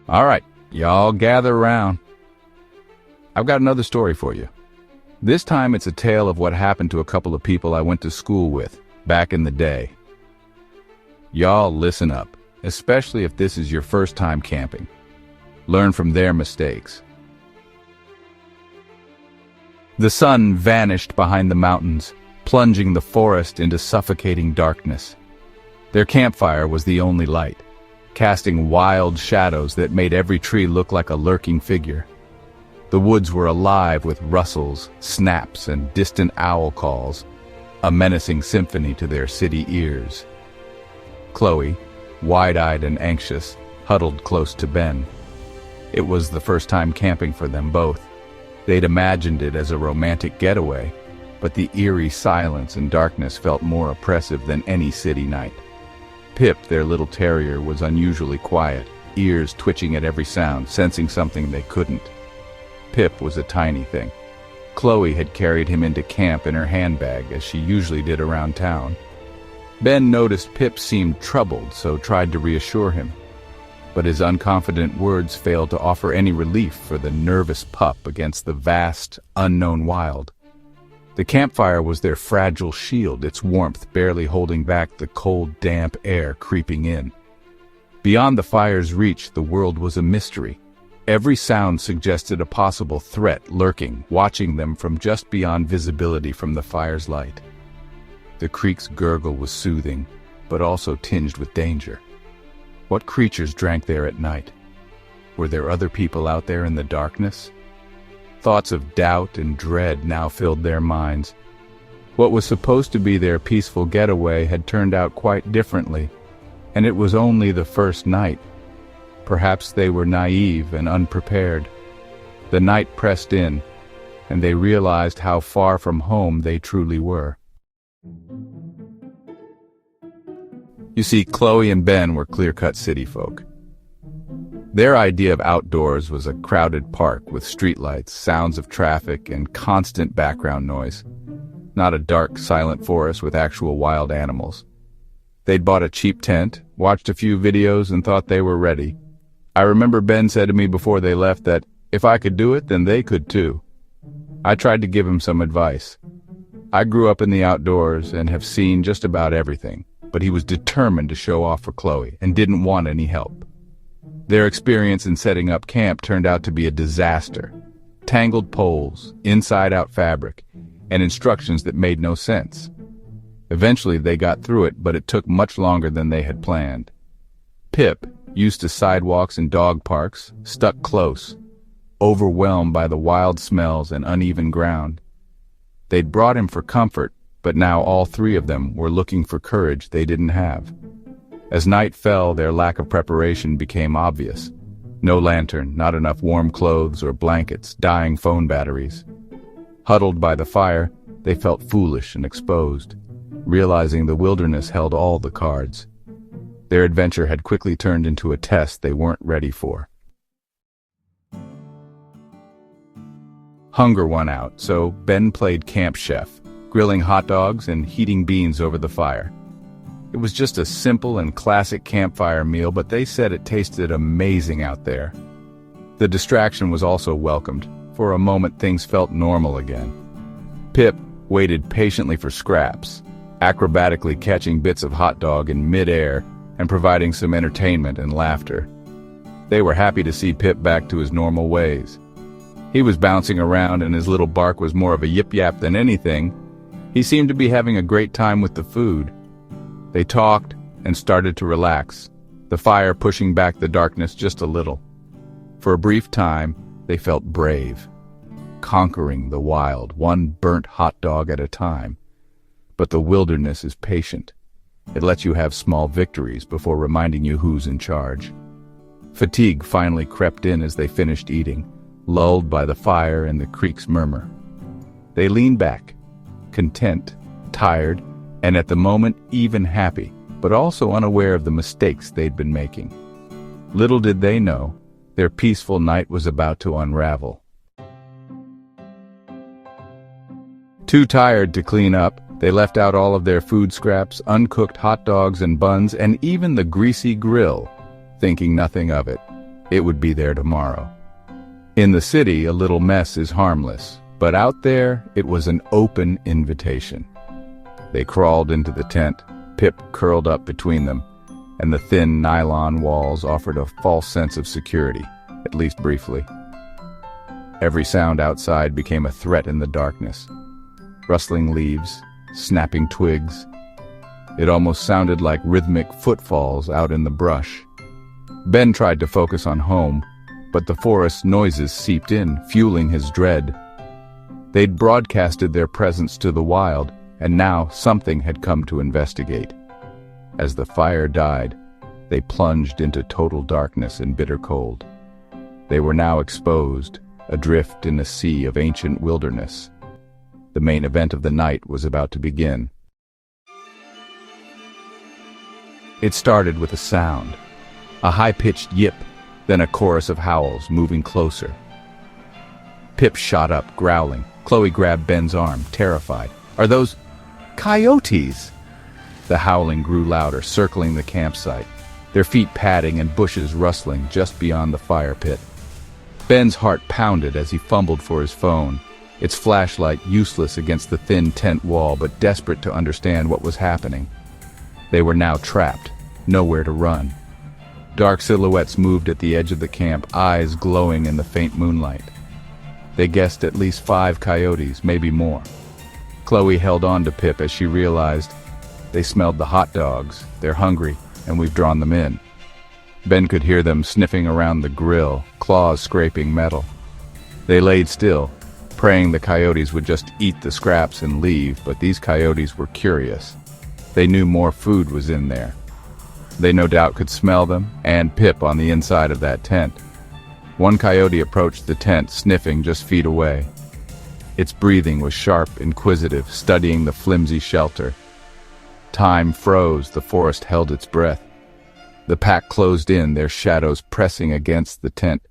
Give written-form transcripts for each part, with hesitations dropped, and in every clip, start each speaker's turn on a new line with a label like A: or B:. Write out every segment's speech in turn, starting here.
A: All right, y'all gather around. I've got another story for you. This time it's a tale of what happened to a couple of people I went to school with back in the day. Y'all listen up, especially if this is your first time camping. Learn from their mistakes. The sun vanished behind the mountains, plunging the forest into suffocating darkness. Their campfire was the only light, casting wild shadows that made every tree look like a lurking figure. The woods were alive with rustles, snaps, and distant owl calls, a menacing symphony to their city ears. Chloe, wide-eyed and anxious, huddled close to Ben. It was the first time camping for them both. They'd imagined it as a romantic getaway, but the eerie silence and darkness felt more oppressive than any city night. Pip, their little terrier, was unusually quiet, ears twitching at every sound, sensing something they couldn't. Pip was a tiny thing. Chloe had carried him into camp in her handbag, as she usually did around town. Ben noticed Pip seemed troubled, so tried to reassure him. But his unconfident words failed to offer any relief for the nervous pup against the vast, unknown wild. The campfire was their fragile shield, its warmth barely holding back the cold, damp air creeping in. Beyond the fire's reach, the world was a mystery. Every sound suggested a possible threat lurking, watching them from just beyond visibility from the fire's light. The creek's gurgle was soothing, but also tinged with danger. What creatures drank there at night? Were there other people out there in the darkness? Thoughts of doubt and dread now filled their minds. What was supposed to be their peaceful getaway had turned out quite differently, and it was only the first night. Perhaps they were naive and unprepared. The night pressed in, and they realized how far from home they truly were. You see, Chloe and Ben were clear-cut city folk. Their idea of outdoors was a crowded park with streetlights, sounds of traffic, and constant background noise. Not a dark, silent forest with actual wild animals. They'd bought a cheap tent, watched a few videos, and thought they were ready. I remember Ben said to me before they left that if I could do it, then they could too. I tried to give him some advice. I grew up in the outdoors and have seen just about everything, but he was determined to show off for Chloe and didn't want any help. Their experience in setting up camp turned out to be a disaster. Tangled poles, inside-out fabric, and instructions that made no sense. Eventually they got through it, but it took much longer than they had planned. Pip, used to sidewalks and dog parks, stuck close, overwhelmed by the wild smells and uneven ground. They'd brought him for comfort, but now all three of them were looking for courage they didn't have. As night fell, their lack of preparation became obvious. No lantern, not enough warm clothes or blankets, dying phone batteries. Huddled by the fire, they felt foolish and exposed, realizing the wilderness held all the cards. Their adventure had quickly turned into a test they weren't ready for. Hunger won out, so Ben played camp chef, grilling hot dogs and heating beans over the fire. It was just a simple and classic campfire meal, but they said it tasted amazing out there. The distraction was also welcomed. For a moment, things felt normal again. Pip waited patiently for scraps, acrobatically catching bits of hot dog in mid-air and providing some entertainment and laughter. They were happy to see Pip back to his normal ways. He was bouncing around and his little bark was more of a yip-yap than anything. He seemed to be having a great time with the food. They talked and started to relax, the fire pushing back the darkness just a little. For a brief time, they felt brave, conquering the wild, one burnt hot dog at a time. But the wilderness is patient. It lets you have small victories before reminding you who's in charge. Fatigue finally crept in as they finished eating, lulled by the fire and the creek's murmur. They leaned back, content, tired, and at the moment even happy, but also unaware of the mistakes they'd been making. Little did they know, their peaceful night was about to unravel. Too tired to clean up, they left out all of their food scraps, uncooked hot dogs and buns, and even the greasy grill, thinking nothing of it. It would be there tomorrow. In the city, a little mess is harmless, but out there, it was an open invitation. They crawled into the tent, Pip curled up between them, and the thin nylon walls offered a false sense of security, at least briefly. Every sound outside became a threat in the darkness. Rustling leaves, snapping twigs. It almost sounded like rhythmic footfalls out in the brush. Ben tried to focus on home, but the forest noises seeped in, fueling his dread. They'd broadcasted their presence to the wild, and now something had come to investigate. As the fire died, they plunged into total darkness and bitter cold. They were now exposed, adrift in a sea of ancient wilderness. The main event of the night was about to begin. It started with a sound, a high-pitched yip, then a chorus of howls moving closer. Pip shot up, growling. Chloe grabbed Ben's arm, terrified. "Are those coyotes?" The howling grew louder, circling the campsite, their feet padding and bushes rustling just beyond the fire pit. Ben's heart pounded as he fumbled for his phone, its flashlight useless against the thin tent wall, but desperate to understand what was happening. They were now trapped, nowhere to run. Dark silhouettes moved at the edge of the camp, eyes glowing in the faint moonlight. They guessed at least 5 coyotes, maybe more. Chloe held on to Pip as she realized they smelled the hot dogs, they're hungry, and we've drawn them in. Ben could hear them sniffing around the grill, claws scraping metal. They laid still, praying the coyotes would just eat the scraps and leave, but these coyotes were curious. They knew more food was in there. They no doubt could smell them, and Pip on the inside of that tent. One coyote approached the tent, sniffing just feet away. Its breathing was sharp, inquisitive, studying the flimsy shelter. Time froze, the forest held its breath. The pack closed in, their shadows pressing against the tent.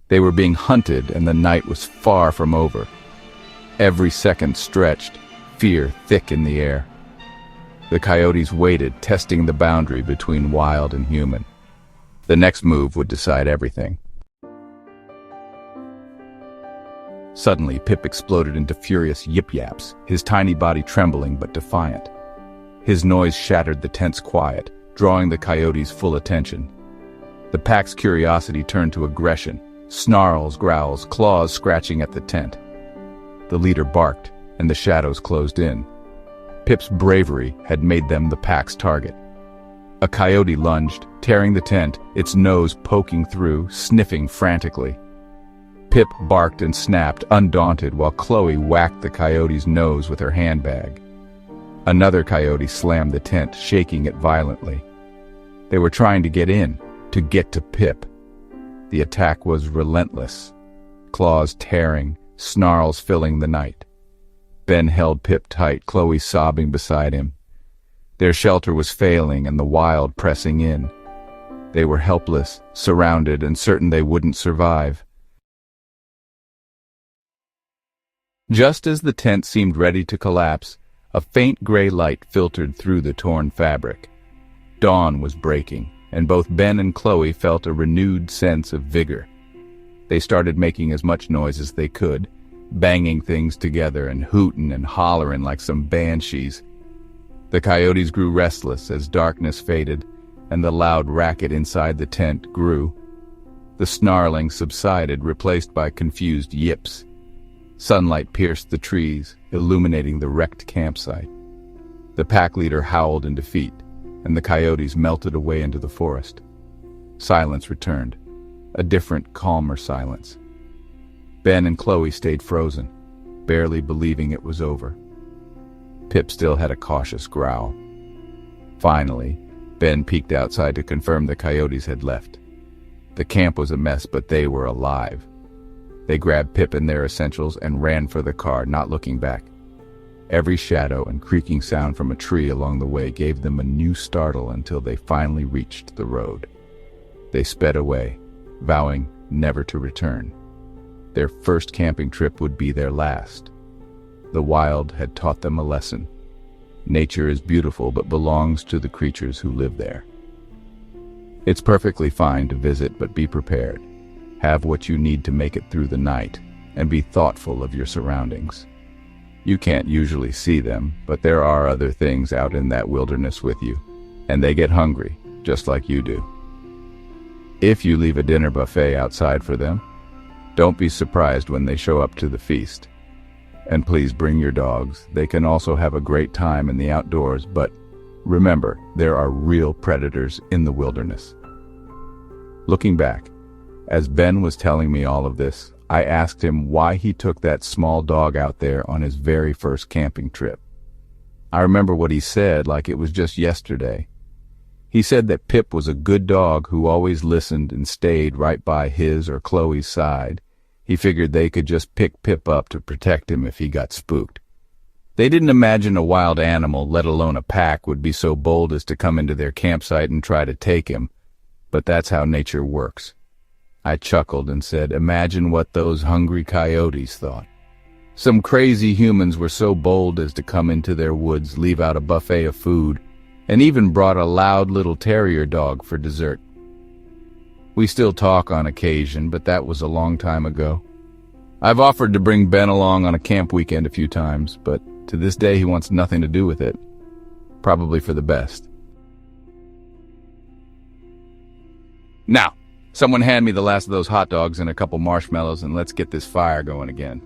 A: They were being hunted, and the night was far from over. Every second stretched, fear thick in the air. The coyotes waited, testing the boundary between wild and human. The next move would decide everything. Suddenly, Pip exploded into furious yip-yaps, his tiny body trembling but defiant. His noise shattered the tent's quiet, drawing the coyotes' full attention. The pack's curiosity turned to aggression, snarls, growls, claws scratching at the tent. The leader barked, and the shadows closed in. Pip's bravery had made them the pack's target. A coyote lunged, tearing the tent, its nose poking through, sniffing frantically. Pip barked and snapped, undaunted, while Chloe whacked the coyote's nose with her handbag. Another coyote slammed the tent, shaking it violently. They were trying to get in, to get to Pip. The attack was relentless, claws tearing, snarls filling the night. Ben held Pip tight, Chloe sobbing beside him. Their shelter was failing and the wild pressing in. They were helpless, surrounded, and certain they wouldn't survive. Just as the tent seemed ready to collapse, a faint gray light filtered through the torn fabric. Dawn was breaking, and both Ben and Chloe felt a renewed sense of vigor. They started making as much noise as they could, banging things together and hooting and hollering like some banshees. The coyotes grew restless as darkness faded, and the loud racket inside the tent grew. The snarling subsided, replaced by confused yips. Sunlight pierced the trees, illuminating the wrecked campsite. The pack leader howled in defeat, and the coyotes melted away into the forest. Silence returned, a different, calmer silence. Ben and Chloe stayed frozen, barely believing it was over. Pip still had a cautious growl. Finally, Ben peeked outside to confirm the coyotes had left. The camp was a mess, but they were alive. They grabbed Pip and their essentials and ran for the car, not looking back. Every shadow and creaking sound from a tree along the way gave them a new startle until they finally reached the road. They sped away, vowing never to return. Their first camping trip would be their last. The wild had taught them a lesson. Nature is beautiful but belongs to the creatures who live there. It's perfectly fine to visit, but be prepared. Have what you need to make it through the night, and be thoughtful of your surroundings. You can't usually see them, but there are other things out in that wilderness with you, and they get hungry, just like you do. If you leave a dinner buffet outside for them, don't be surprised when they show up to the feast. And please bring your dogs. They can also have a great time in the outdoors, but remember, there are real predators in the wilderness. Looking back, as Ben was telling me all of this, I asked him why he took that small dog out there on his very first camping trip. I remember what he said like it was just yesterday. He said that Pip was a good dog who always listened and stayed right by his or Chloe's side. He figured they could just pick Pip up to protect him if he got spooked. They didn't imagine a wild animal, let alone a pack, would be so bold as to come into their campsite and try to take him, but that's how nature works. I chuckled and said, imagine what those hungry coyotes thought. Some crazy humans were so bold as to come into their woods, leave out a buffet of food, and even brought a loud little terrier dog for dessert. We still talk on occasion, but that was a long time ago. I've offered to bring Ben along on a camp weekend a few times, but to this day he wants nothing to do with it. Probably for the best. Now, someone hand me the last of those hot dogs and a couple marshmallows and let's get this fire going again.